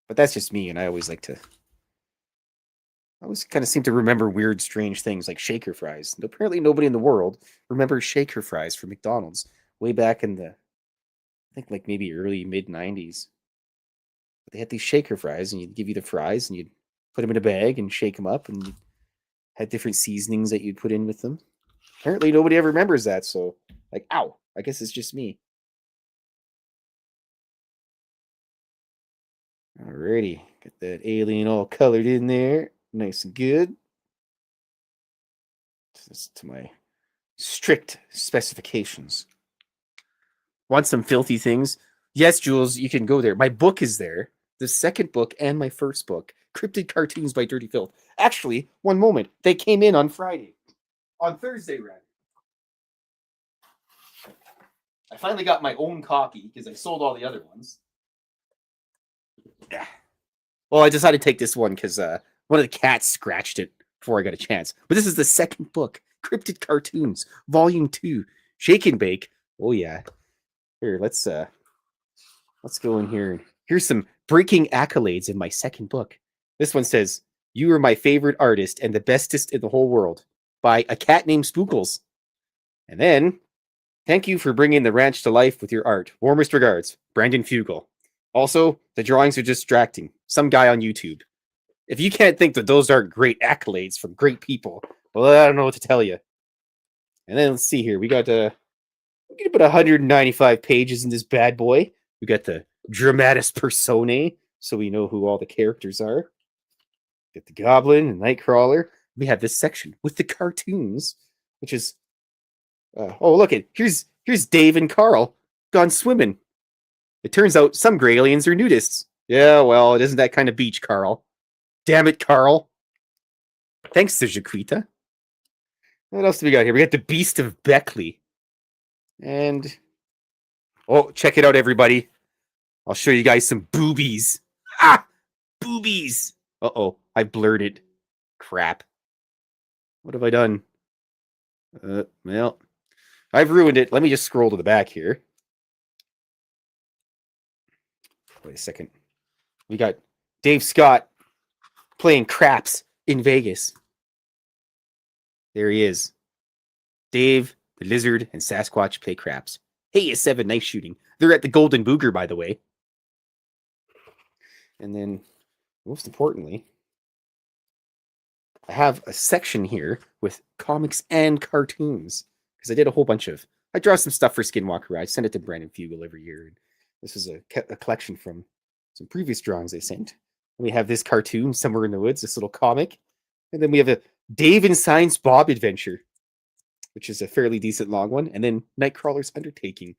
But that's just me, and I always like to. I always kind of seem to remember weird, strange things like shaker fries. And apparently, nobody in the world remembers shaker fries from McDonald's way back in the, I think like maybe early mid '90s. But they had these shaker fries, and you'd give you the fries, and you'd put them in a bag and shake them up, and you had different seasonings that you'd put in with them. Apparently, nobody ever remembers that. So, like, ow! I guess it's just me. Alrighty, got that alien all colored in there. Nice and good. This to my strict specifications. Want some filthy things? Yes, Jules, you can go there. My book is there. The second book and my first book. Cryptid Cartoons by Dirty Fylth. Actually, one moment. They came in on Friday. On Thursday, rather. I finally got my own copy because I sold all the other ones. Well, I decided to take this one because one of the cats scratched it before I got a chance. But this is the second book, Cryptid Cartoons, Volume 2, Shake and Bake. Oh yeah. Here, let's go in here. Here's some breaking accolades in my second book. This one says, "You are my favorite artist and the bestest in the whole world," by a cat named Spookles. And then, "Thank you for bringing the ranch to life with your art. Warmest regards, Brandon Fugel." Also, the drawings are distracting. Some guy on YouTube. If you can't think that those aren't great accolades from great people, well, I don't know what to tell you. And then let's see here. We got about 195 pages in this bad boy. We got the dramatis personae, so we know who all the characters are. Get the Goblin and Nightcrawler. We have this section with the cartoons, which is oh, look at here's Dave and Carl gone swimming. It turns out some gray aliens are nudists. Yeah, well, it isn't that kind of beach, Carl. Damn it, Carl. Thanks to Jaquita. What else do we got here? We got the Beast of Beckley. And oh, check it out, everybody. I'll show you guys some boobies. Ah! Boobies! Uh-oh, I blurred it. Crap. What have I done? Well, I've ruined it. Let me just scroll to the back here. Wait a second. We got Dave Scott playing craps in Vegas. There he is. Dave, the Lizard, and Sasquatch play craps. Hey, A7, nice shooting. They're at the Golden Booger, by the way. And then, most importantly, I have a section here with comics and cartoons. Because I did a whole bunch of... I draw some stuff for Skinwalker. I send it to Brandon Fugel every year. This is a collection from some previous drawings I sent. And we have this cartoon, Somewhere in the Woods, this little comic. And then we have a Dave and Science Bob adventure, which is a fairly decent long one. And then Nightcrawler's Undertaking,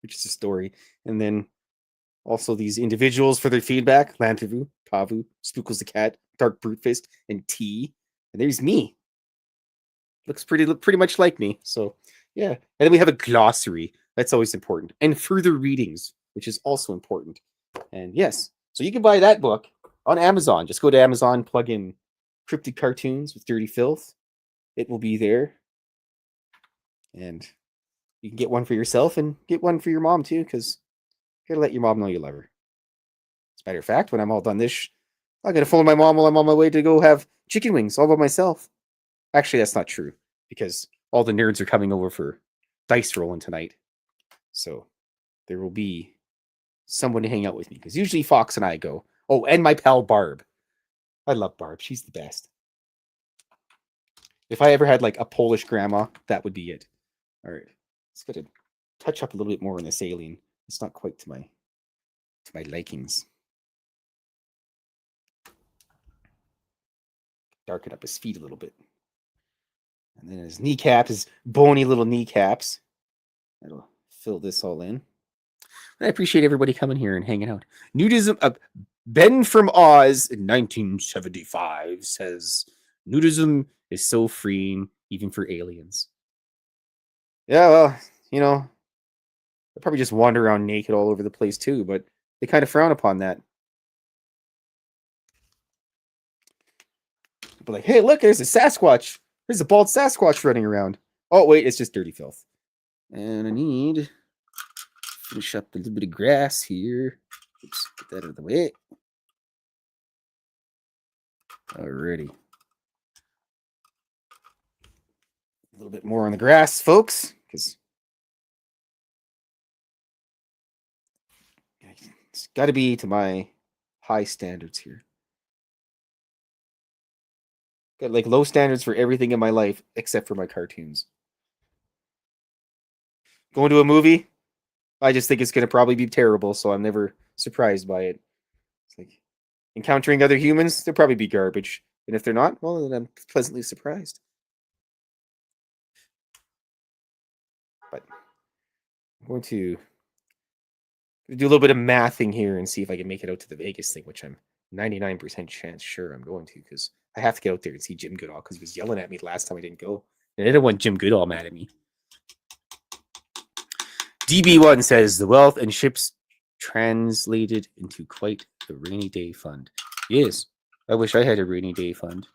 which is a story. And then also these individuals for their feedback: Lantavu, Pavu, Spookles the Cat, Dark Brutefist, and T. And there's me. Looks pretty much like me. So, yeah. And then we have a glossary. That's always important. And further readings, which is also important. And yes, so you can buy that book on Amazon. Just go to Amazon, plug in Cryptid Cartoons with Dirty Fylth. It will be there. And You can get one for yourself and get one for your mom too, because you gotta let your mom know you love her. As a matter of fact, when I'm all done this, I'm gonna phone my mom while I'm on my way to go have chicken wings all by myself. Actually, that's not true, because all the nerds are coming over for dice rolling tonight. So there will be someone to hang out with me, because usually Fox and I go. Oh, and my pal Barb. I love Barb. She's the best. If I ever had like a Polish grandma, that would be it. All right. Let's get to touch up a little bit more on this alien. It's not quite to my likings. Darken up his feet a little bit. And then his kneecap, his bony little kneecaps. That'll fill this all in. I appreciate everybody coming here and hanging out. Nudism. Ben from Oz in 1975 says nudism is so freeing, even for aliens. Yeah, well, you know, they probably just wander around naked all over the place too, but they kind of frown upon that. But like, hey, look, there's a Sasquatch. There's a bald Sasquatch running around. Oh, wait, it's just dirty filth. And I need to finish up a little bit of grass here. Oops, get that out of the way. Alrighty. A little bit more on the grass, folks, because it's got to be to my high standards here. Got like low standards for everything in my life except for my cartoons. Going to a movie, I just think it's going to probably be terrible, so I'm never surprised by it. It's like encountering other humans, they'll probably be garbage. And if they're not, well, then I'm pleasantly surprised. But I'm going to do a little bit of mathing here and see if I can make it out to the Vegas thing, which I'm 99% chance sure I'm going to, because I have to get out there and see Jim Goodall, because he was yelling at me last time I didn't go. And I didn't want Jim Goodall mad at me. DB1 says, the wealth and ships translated into quite the rainy day fund. Yes, I wish I had a rainy day fund.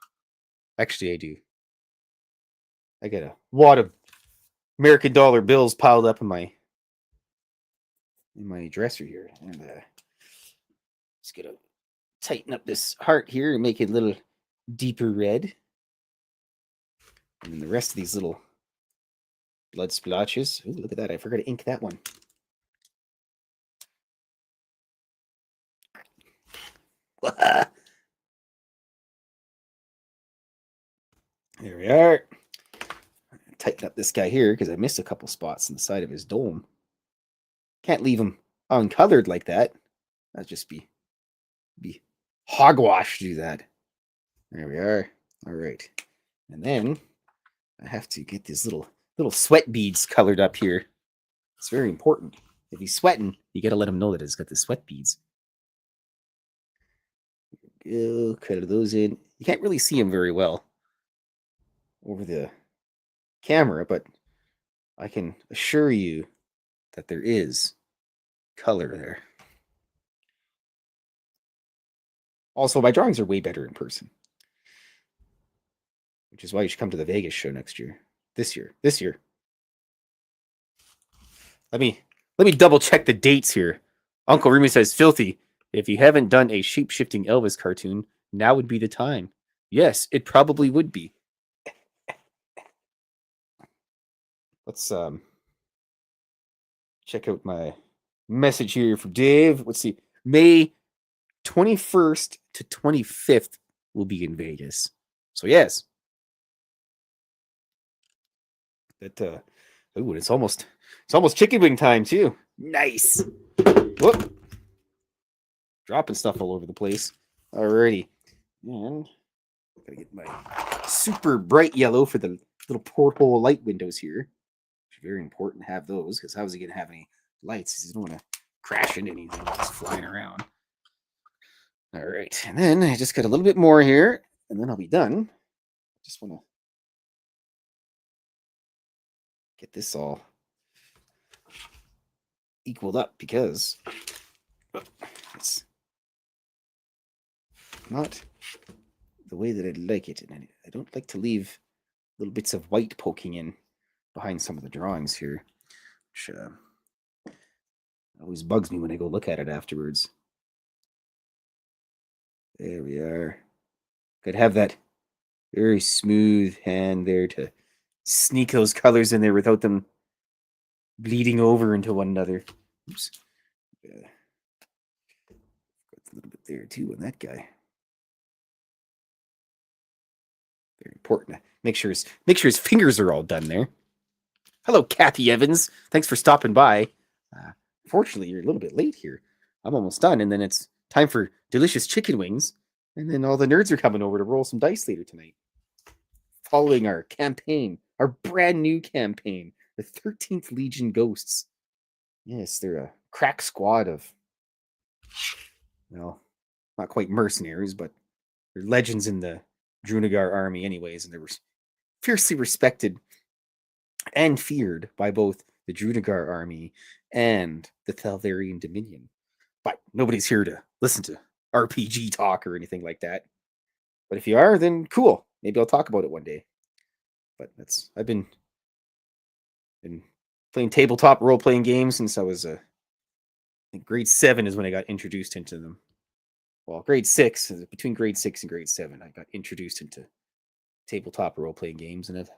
Actually, I do. I got a wad of American dollar bills piled up in my dresser here. And just gonna tighten up this heart here and make it a little deeper red. And then the rest of these little blood splotches. Ooh, look at that. I forgot to ink that one. There we are. Tighten up this guy here because I missed a couple spots in the side of his dome. Can't leave him uncolored like that. That'd just be hogwash to do that. There we are. All right. And then I have to get these little sweat beads colored up here. It's very important. If he's sweating, you got to let him know that it's got the sweat beads. Go, color those in. You can't really see them very well over the camera, but I can assure you that there is color there. Also, my drawings are way better in person, which is why you should come to the Vegas show next year. This year. Let me double check the dates here. Uncle Remy says, Fylthy, if you haven't done a shape-shifting Elvis cartoon, now would be the time. Yes, it probably would be. Let's check out my message here for Dave. Let's see. May 21st to 25th will be in Vegas. So yes. That ooh, it's almost chicken wing time too. Nice. Whoop. Dropping stuff all over the place. Alrighty. And gotta get my super bright yellow for the little porthole light windows here. It's very important to have those, because how is he gonna have any lights? He don't want to crash into anything that's flying around. All right, and then I just got a little bit more here, and then I'll be done. Just want to get this all equaled up, because it's not the way that I'd like it, and I don't like to leave little bits of white poking in behind some of the drawings here. which always bugs me when I go look at it afterwards. There we are. Could have that very smooth hand there to sneak those colors in there without them bleeding over into one another. Oops. Got a little bit there too on that guy. Very important. Make sure his fingers are all done there. Hello, Kathy Evans. Thanks for stopping by. Fortunately, you're a little bit late here. I'm almost done, and then it's time for delicious chicken wings. And then all the nerds are coming over to roll some dice later tonight. Following our campaign, our brand new campaign, the 13th Legion Ghosts. Yes, they're a crack squad of, well, not quite mercenaries, but they're legends in the Drunagar army anyways, and they were fiercely respected and feared by both the Drunagar army and the Thalvarian Dominion. But nobody's here to listen to RPG talk or anything like that. But if you are, then cool. Maybe I'll talk about it one day. But I've been playing tabletop role-playing games since I was I think grade 7 is when I got introduced into them. Well, grade 6, between grade 6 and grade 7, I got introduced into tabletop role-playing games, and I've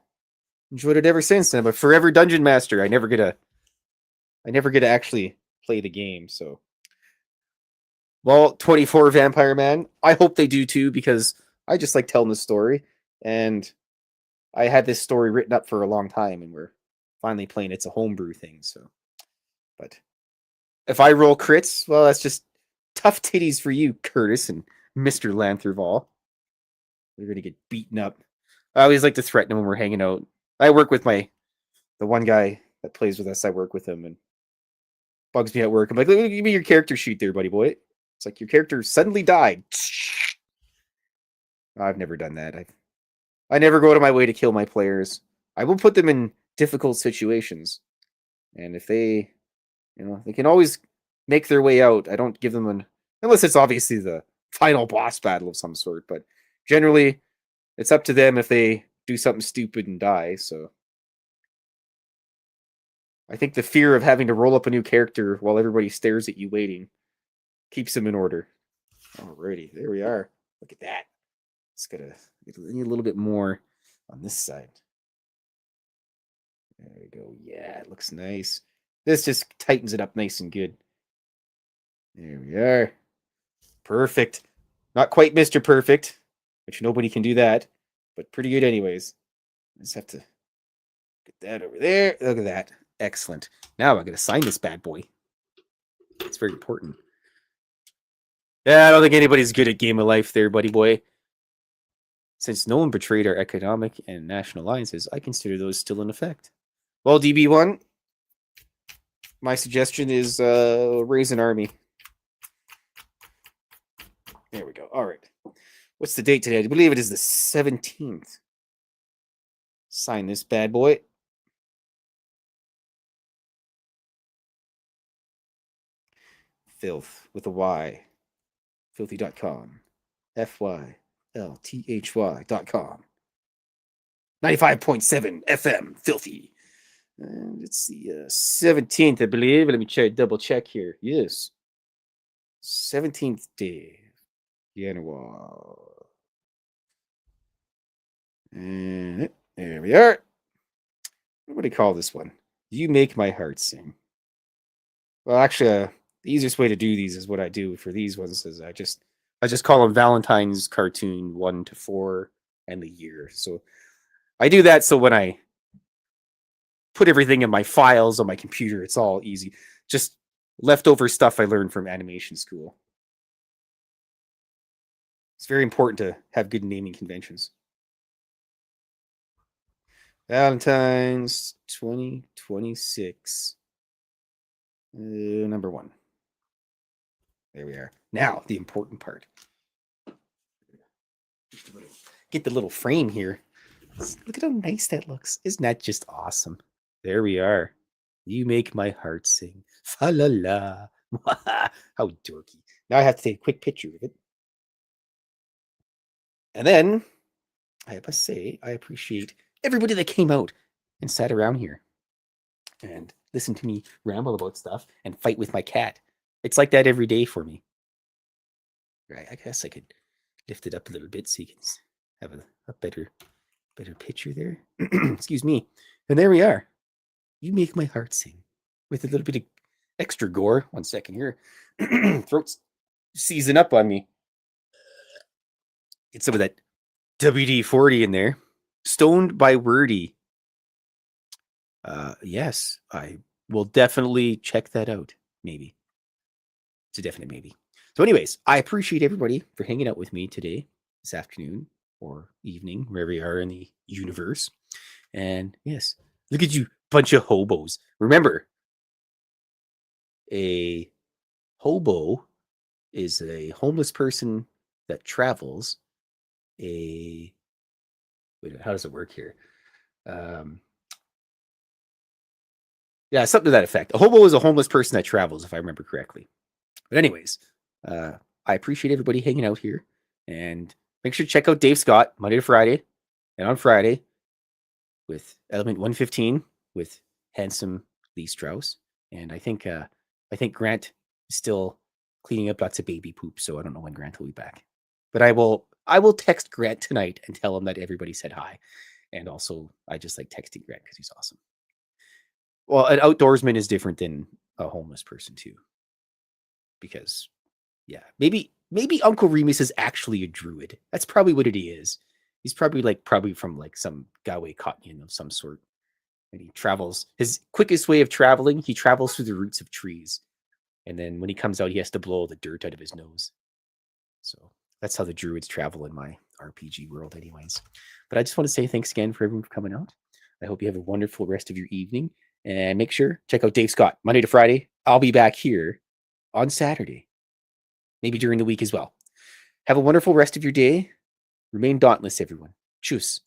enjoyed it ever since. And I'm a forever dungeon master. I never get to actually play the game. So, well, 24 Vampire Man. I hope they do too, because I just like telling the story, and I had this story written up for a long time, and we're finally playing. It's a homebrew thing. So, but if I roll crits, well, that's just tough titties for you, Curtis and Mr. Lantherval. They're gonna get beaten up. I always like to threaten them when we're hanging out. I work with the one guy that plays with us. I work with him and bugs me at work. I'm like, give me your character sheet there, buddy boy. It's like your character suddenly died. I've never done that. I never go out of my way to kill my players. I will put them in difficult situations, and if they can always make their way out. I don't give them unless it's obviously the final boss battle of some sort. But generally, it's up to them if they do something stupid and die. So I think the fear of having to roll up a new character while everybody stares at you waiting keeps them in order. Alrighty, there we are. Look at that. It's need a little bit more on this side. There we go. Yeah, it looks nice. This just tightens it up nice and good. There we are. Perfect. Not quite Mr. Perfect, which nobody can do that, but pretty good anyways. I just have to get that over there. Look at that. Excellent. Now I'm going to sign this bad boy. It's very important. Yeah, I don't think anybody's good at Game of Life there, buddy boy. Since no one betrayed our economic and national alliances, I consider those still in effect. Well, DB1, my suggestion is raise an army. There we go. All right. What's the date today? I believe it is the 17th. Sign this bad boy. Fylth with a Y. Fylthy.com. FYLTHY.com. 95.7 FM. Fylthy. And it's the 17th, I believe. Let me double check here. Yes. 17th day. January. And there we are. What do you call this one? You make my heart sing. Well, actually, the easiest way to do these is what I do for these ones is I just call them Valentine's cartoon 1 to 4 and the year. So I do that so when I put everything in my files on my computer, it's all easy. Just leftover stuff I learned from animation school. It's very important to have good naming conventions. Valentine's 2026. Number 1. There we are. Now, the important part. Get the little frame here. Look at how nice that looks. Isn't that just awesome? There we are. You make my heart sing. Fa la la. How dorky. Now I have to take a quick picture of it. And then, I must say, I appreciate everybody that came out and sat around here and listen to me ramble about stuff and fight with my cat. It's like that every day for me. Right, I guess I could lift it up a little bit so you can have a better picture there. Excuse me. And there we are. You make my heart sing with a little bit of extra gore. 1 second here. Throat's seizing up on me. Get some of that WD-40 in there. Stoned by Wordy. Yes, I will definitely check that out. Maybe. It's a definite maybe. So anyways, I appreciate everybody for hanging out with me today, this afternoon or evening, wherever you are in the universe. And yes, look at you, bunch of hobos. Remember, a hobo is a homeless person that travels. Wait, how does it work here? Yeah, something to that effect. A hobo is a homeless person that travels, if I remember correctly. But anyways, I appreciate everybody hanging out here. And make sure to check out Dave Scott Monday to Friday and on Friday with Element 115 with handsome Lee Strauss. And I think Grant is still cleaning up lots of baby poop, so I don't know when Grant will be back. But I will text Grant tonight and tell him that everybody said hi. And also, I just like texting Grant because he's awesome. Well, an outdoorsman is different than a homeless person too. Because, yeah, maybe Uncle Remus is actually a druid. That's probably what it is. He's probably from like some Gawe Cotton of some sort. And he travels. His quickest way of traveling, he travels through the roots of trees. And then when he comes out, he has to blow the dirt out of his nose. So that's how the druids travel in my RPG world anyways. But I just want to say thanks again for everyone for coming out. I hope you have a wonderful rest of your evening. And make sure, check out Dave Scott, Monday to Friday. I'll be back here on Saturday, maybe during the week as well. Have a wonderful rest of your day. Remain dauntless, everyone. Tschüss.